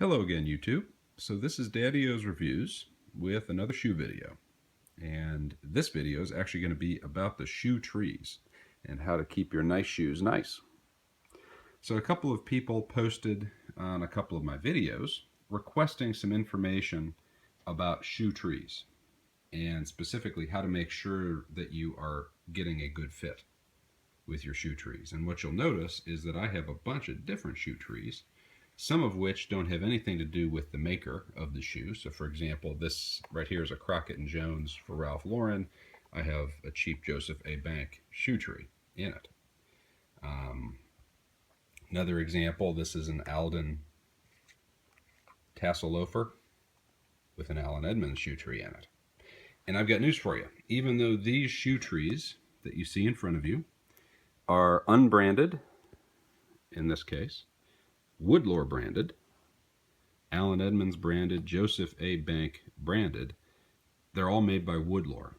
Hello again, YouTube. So this is Daddy-O's Reviews with another shoe video. And this video is actually going to be about the shoe trees and how to keep your nice shoes nice. So a couple of people posted on a couple of my videos requesting some information about shoe trees and specifically how to make sure that you are getting a good fit with your shoe trees. And what you'll notice is that I have a bunch of different shoe trees, some of which don't have anything to do with the maker of the shoe. So for example, this right here is a Crockett & Jones for Ralph Lauren. I have a cheap Joseph A. Bank shoe tree in it. Another example, this is an Alden tassel loafer with an Allen Edmonds shoe tree in it. And I've got news for you. Even though these shoe trees that you see in front of you are unbranded, in this case, Woodlore branded, Allen Edmonds branded, Joseph A. Bank branded, they're all made by Woodlore,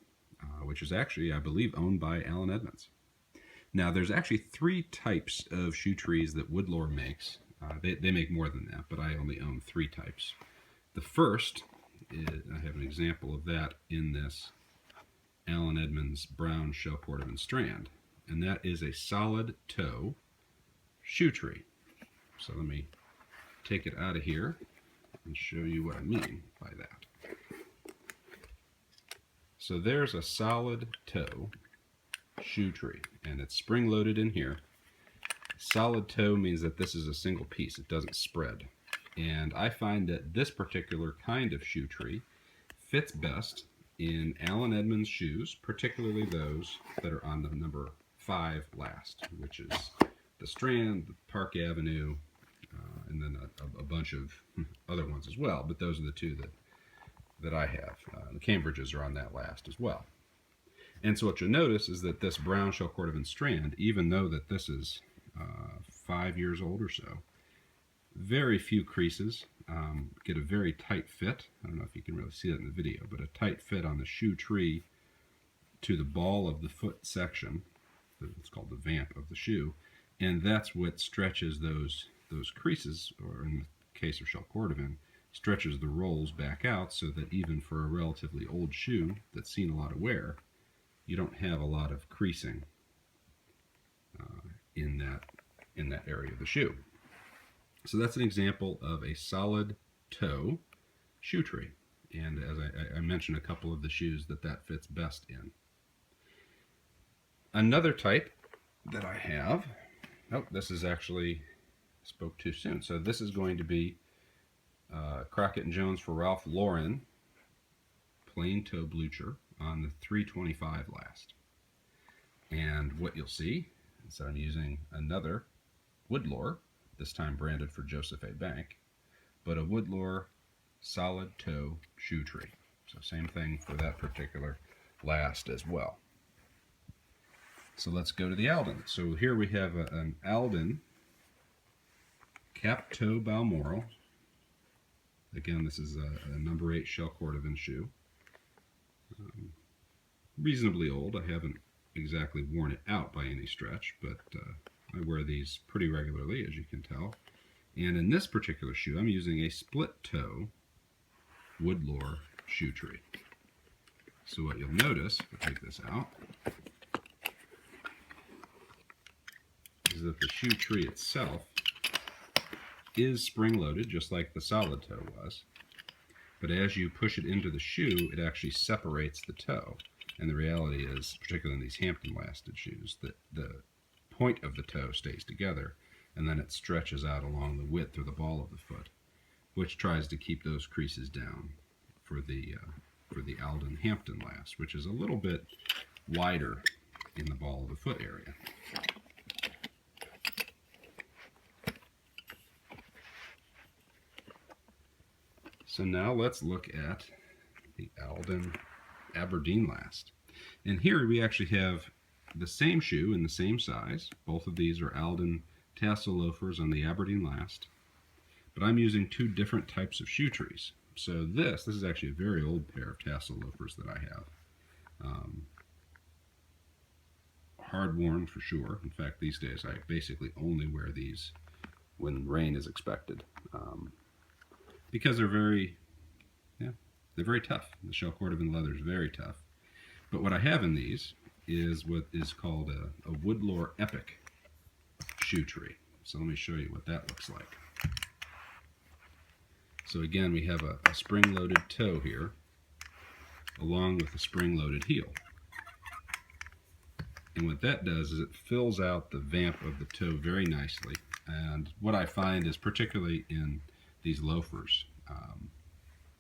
which is actually, I believe, owned by Allen Edmonds. Now, there's actually three types of shoe trees that Woodlore makes. They make more than that, but I only own three types. The first is, I have an example of that in this Allen Edmonds brown shell cordovan strand, and that is a solid toe shoe tree. So let me take it out of here and show you what I mean by that. So there's a solid toe shoe tree, and it's spring-loaded in here. Solid toe means that this is a single piece. It doesn't spread. And I find that this particular kind of shoe tree fits best in Allen Edmonds shoes, particularly those that are on the number 5 last, which is the Strand, the Park Avenue, and then a bunch of other ones as well. But those are the two that I have. The Cambridges are on that last as well. And so what you'll notice is that this brown shell cordovan strand, even though that this is 5 years old or so, very few creases, get a very tight fit. I don't know if you can really see that in the video, but a tight fit on the shoe tree to the ball of the foot section. It's called the vamp of the shoe, and that's what stretches those creases, or in the case of shell cordovan, stretches the rolls back out so that even for a relatively old shoe that's seen a lot of wear, you don't have a lot of creasing in that area of the shoe. So that's an example of a solid toe shoe tree, and as I mentioned, a couple of the shoes that fits best in. Another type that I have, this is actually, spoke too soon. So this is going to be Crockett & Jones for Ralph Lauren plain toe blucher on the 325 last. And what you'll see is that I'm using another Woodlore, this time branded for Joseph A. Bank, but a Woodlore solid toe shoe tree. So same thing for that particular last as well. So let's go to the Alden. So here we have an Alden Cap Toe Balmoral. Again, this is a number 8 shell cordovan shoe. Reasonably old. I haven't exactly worn it out by any stretch, but I wear these pretty regularly, as you can tell. And in this particular shoe, I'm using a split toe Woodlore shoe tree. So what you'll notice, if I take this out, is that the shoe tree itself is spring-loaded, just like the solid toe was. But as you push it into the shoe, it actually separates the toe. And the reality is, particularly in these Hampton-lasted shoes, that the point of the toe stays together, and then it stretches out along the width or the ball of the foot, which tries to keep those creases down for the Alden Hampton last, which is a little bit wider in the ball of the foot area. So now let's look at the Alden Aberdeen last. And here we actually have the same shoe in the same size. Both of these are Alden tassel loafers on the Aberdeen last. But I'm using two different types of shoe trees. So this is actually a very old pair of tassel loafers that I have. Hard worn for sure. In fact, these days I basically only wear these when rain is expected. because they're very, yeah, they're very tough. The shell cordovan leather is very tough. But what I have in these is what is called a Woodlore Epic shoe tree. So let me show you what that looks like. So again, we have a spring-loaded toe here, along with a spring-loaded heel. And what that does is it fills out the vamp of the toe very nicely. And what I find is, particularly in these loafers,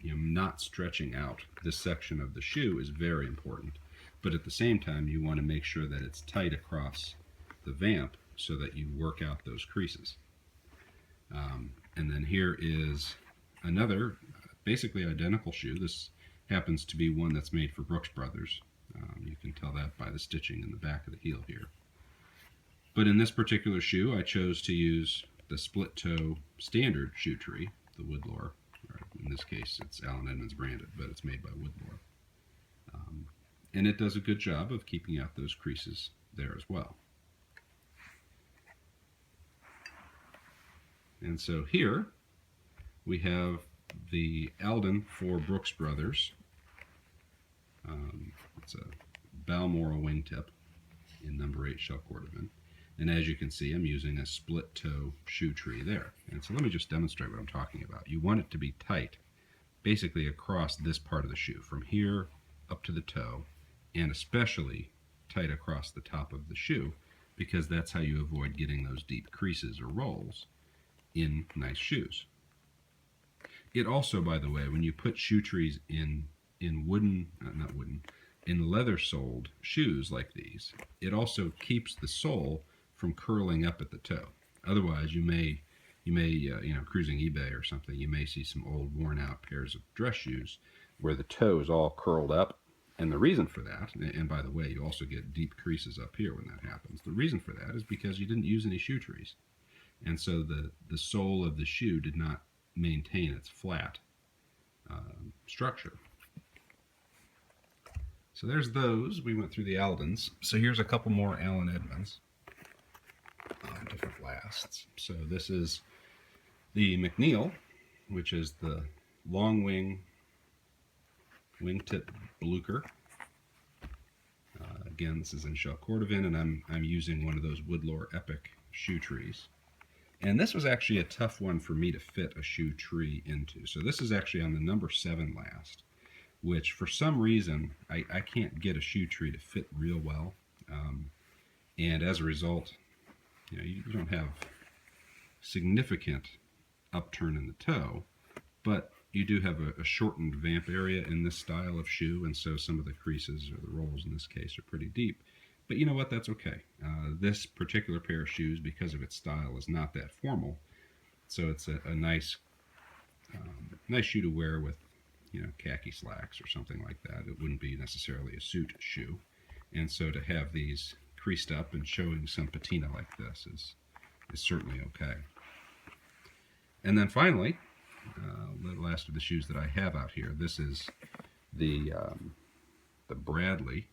not stretching out this section of the shoe is very important. But at the same time, you want to make sure that it's tight across the vamp so that you work out those creases. And then here is another basically identical shoe. This happens to be one that's made for Brooks Brothers. You can tell that by the stitching in the back of the heel here. But in this particular shoe, I chose to use the split toe standard shoe tree, the Woodlore. In this case, it's Allen Edmonds branded, but it's made by Woodlore. And it does a good job of keeping out those creases there as well. And so here we have the Alden for Brooks Brothers. It's a Balmoral wingtip in number 8 shell cordovan. And as you can see, I'm using a split toe shoe tree there. And so let me just demonstrate what I'm talking about. You want it to be tight, basically across this part of the shoe, from here up to the toe, and especially tight across the top of the shoe, because that's how you avoid getting those deep creases or rolls in nice shoes. It also, by the way, when you put shoe trees in leather-soled shoes like these, it also keeps the sole from curling up at the toe. Otherwise, you may cruising eBay or something, you may see some old worn-out pairs of dress shoes where the toe is all curled up. And the reason for that, and by the way, you also get deep creases up here when that happens. The reason for that is because you didn't use any shoe trees. And so the sole of the shoe did not maintain its flat structure. So there's those. We went through the Aldens. So here's a couple more Allen Edmonds on different lasts. So this is the McNeil, which is the long wing wingtip blucher. Again, this is in shell cordovan, and I'm using one of those Woodlore Epic shoe trees. And this was actually a tough one for me to fit a shoe tree into. So this is actually on the number 7 last, which for some reason I can't get a shoe tree to fit real well. And as a result, you don't have significant upturn in the toe, but you do have a shortened vamp area in this style of shoe, and so some of the creases, or the rolls in this case, are pretty deep. But you know what, that's okay. This particular pair of shoes, because of its style, is not that formal, so it's a nice shoe to wear with khaki slacks or something like that. It wouldn't be necessarily a suit shoe, and so to have these creased up and showing some patina like this is certainly okay. And then finally, the last of the shoes that I have out here, this is the Bradley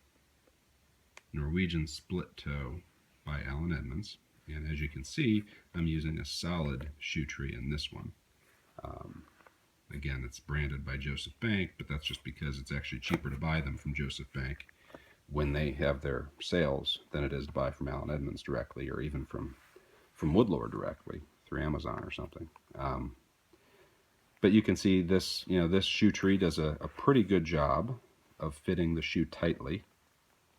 Norwegian split toe by Allen Edmonds. And as you can see, I'm using a solid shoe tree in this one. Again, it's branded by Joseph Bank, but that's just because it's actually cheaper to buy them from Joseph Bank when they have their sales than it is to buy from Allen Edmonds directly, or even from Woodlore directly through Amazon or something. But you can see this, this shoe tree does a pretty good job of fitting the shoe tightly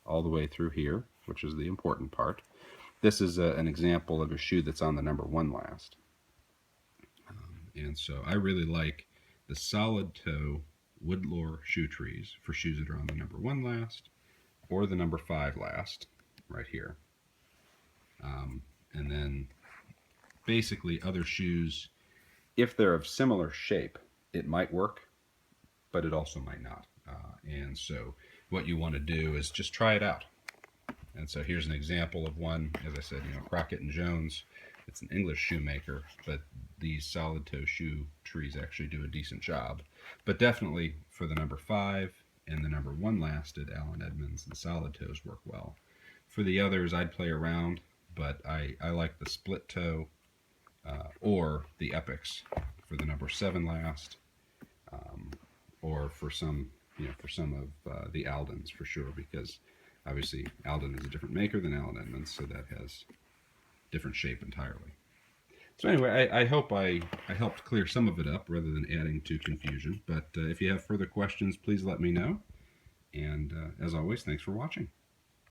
all the way through here, which is the important part. This is an example of a shoe that's on the number 1 last. And so I really like the solid toe Woodlore shoe trees for shoes that are on the number 1 last or the number 5 last right here. And then basically other shoes, if they're of similar shape, it might work, but it also might not. And so what you want to do is just try it out. And so here's an example of one, as I said, Crockett and Jones. It's an English shoemaker, but these solid toe shoe trees actually do a decent job. But definitely for the number 5 and the number 1 lasted Allen Edmonds, the solid toes work well. For the others, I'd play around, but I like the split toe or the Epics for for the number 7 last, or for some, for some of the Aldens for sure, because obviously Alden is a different maker than Allen Edmonds, so that has different shape entirely. So anyway, I hope I helped clear some of it up rather than adding to confusion. But if you have further questions, please let me know. And as always, thanks for watching.